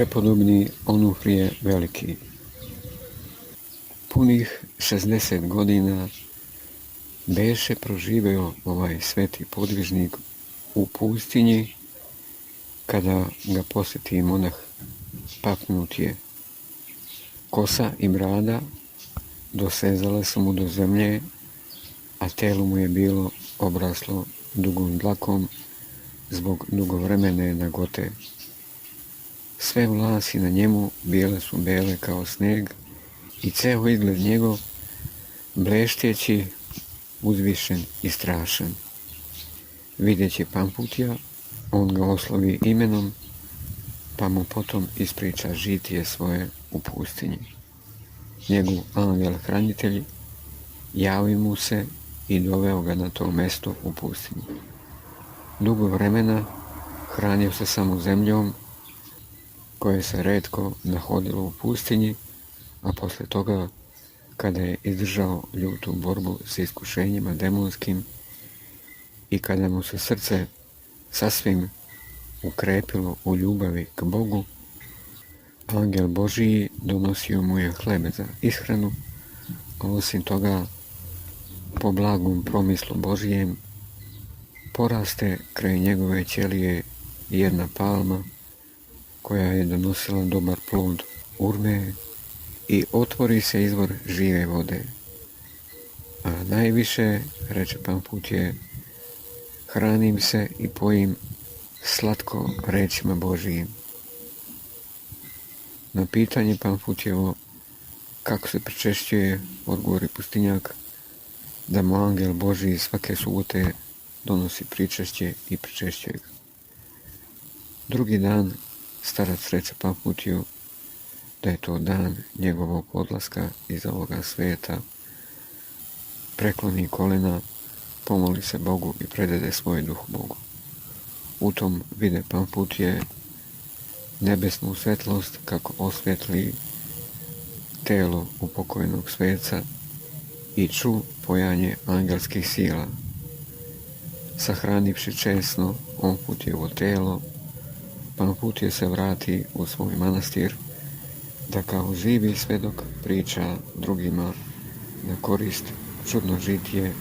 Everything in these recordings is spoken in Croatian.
Prepodobni Onufrije Veliki. Punih 60 godina beše proživeo ovaj sveti podvižnik u pustinji, kada ga posjeti monah Papnutije. Kosa i brada dosezale su mu do zemlje, a telo mu je bilo obraslo dugom dlakom zbog dugovremene nagote. Sve vlasi na njemu bile su bele kao sneg i ceo izgled njegov bleštjeći, uzvišen i strašan. Videći Pamfutija, on ga oslovi imenom, pa mu potom ispriča žitije svoje u pustinji. Njegov angel hranitelj javi mu se i doveo ga na to mesto u pustinji. Dugo vremena hranio se samo zemljom, koje se retko nahodilo u pustinji, a posle toga, kada je izdržao ljutu borbu s iskušenjima demonskim i kada mu se srce sasvim ukrepilo u ljubavi k Bogu, angel Božiji donosio mu je hleb za ishranu, a osim toga, po blagom promislu Božijem, poraste kraj njegove ćelije jedna palma, koja je donosila dobar plod urme, i otvori se izvor žive vode. A najviše, reče Pamfutije, hranim se i pojim slatko rečima Božijim. Na pitanje Pamfutijevo kako se pričešćuje, odgovori pustinjak da mu angel Božiji svake subote donosi pričešće i pričešćuje ga. Drugi dan starac reče Pamfutiju da je to dan njegovog odlaska iz ovoga svijeta, prekloni kolena, pomoli se Bogu i predade svoj duh Bogu. U tom vide Pamfutije nebesnu svetlost kako osvjetli telo upokojnog sveca i ču pojanje angelskih sila. Sahranivši česno Pamfutijevo telo, Pamfutije se vrati u svoj manastir da kao živi svedok priča drugima na korist čudno žitije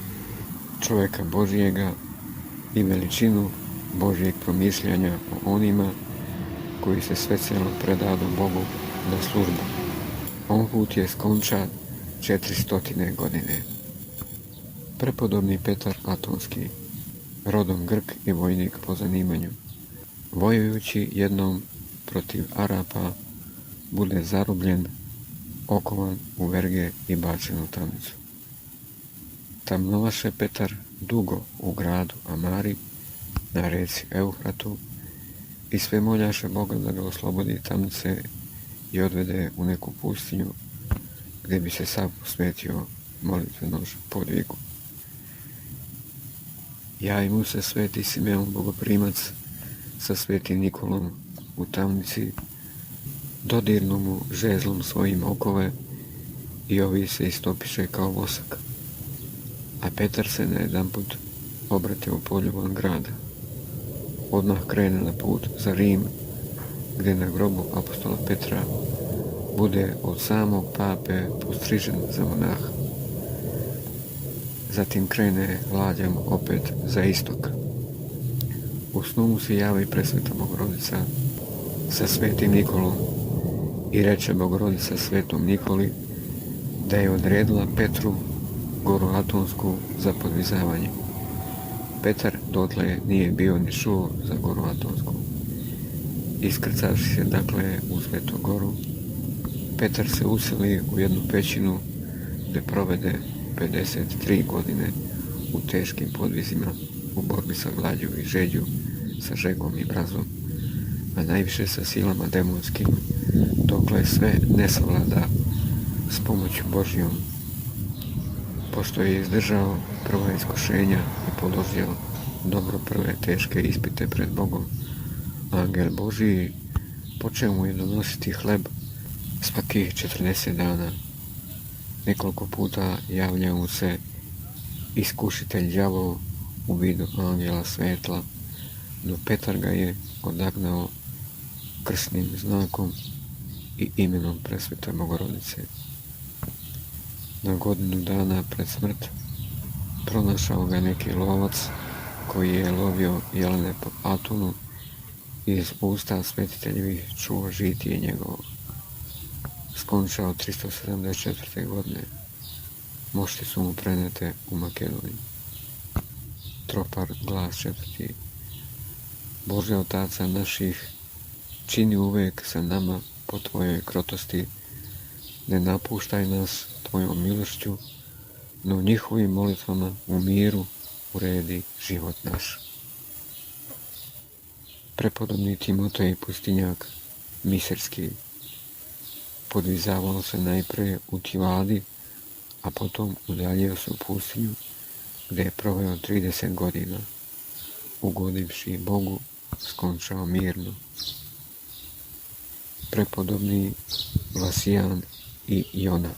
čovjeka Božijega i veličinu Božijeg promišljanja o onima koji se svecjeno predadu Bogu na službu. Pamfutije skonča 400 godine. Prepodobni Petar Atonski, rodom Grk i vojnik po zanimanju, vojujući jednom protiv Arapa, bude zarobljen, okovan u verge i bačen u tamnicu. Tamnovaše Petar dugo u gradu Amari, na reci Eufratu, i sve moljaše Boga da ga oslobodi tamnice i odvede u neku pustinju, gdje bi se sav posvetio molitvenom podvigu. Javi mu se sveti Simeon Bogoprimac sa svetim Nikolom u tamnici, dodirnu mu žezlom svojim okove i ovi se istopiše kao vosak. A Petar se na jedanput obrate u poljuban grada. Odmah krene na put za Rim, gdje na grobu apostola Petra bude od samog pape postrižen za monaha. Zatim krene lađam opet za istok. U snu mu se javi presveta Bogorodica sa svetim Nikolom i reče Bogorodica svetom Nikoli da je odredila Petru goru Atonsku za podvizavanje. Petar dotle nije bio ni čuo za goru Atonsku. Iskrcavši se dakle u Svetu goru, Petar se useli u jednu pećinu gdje provede 53 godine u teškim podvizima, u borbi sa glađu i žeđu, sa žegom i mrazom, a najviše sa silama demonskim, dokle sve ne savlada s pomoću Božjom. Pošto je izdržao prva iskušenja i položio dobro prve teške ispite pred Bogom, angel Božiji počeo mu je donositi hleb svakih 40 dana. Nekoliko puta javlja mu se iskušitelj đavol u vidu angela svetla, no Petar ga je odagnao krsnim znakom i imenom Presvete Bogorodice. Na godinu dana pred smrt pronašao ga neki lovac koji je lovio jelene po Atunu i iz usta svetiteljevih čuo žitije njegovo. Skončao 374. godine. Mošti su mu prenete u Makedoniju. Tropar, glas 4. Bože Otaca naših, čini uvek sa nama po Tvojoj krotosti, ne napuštaj nas Tvojom milošću, no njihovim molitvama u miru uredi život naš. Prepodobni Timotej Pustinjak, Miserski, podvizavao se najprije u Tivadi, a potom udaljio se u pustinju, gdje je proveo 30 godina, ugodivši Bogu, skončao mirno. Prepodobni Vasijan i Jona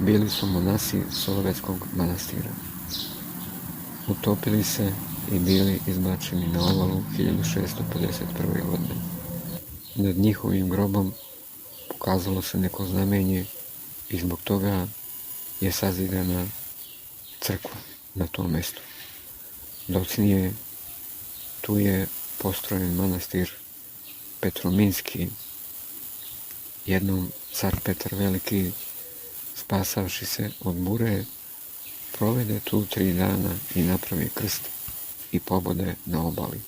bili su monasi Solovetskog manastira. Utopili se i bili izbačeni na obalu 1651. godine. Nad njihovim grobom pokazalo se neko znamenje i zbog toga je sazidana crkva na tom mjestu. Docnije tu je postrojen manastir Petrominski. Jednom car Petar Veliki, spasavši se od bure, provede tu 3 dana i napravi krst i pobode na obali.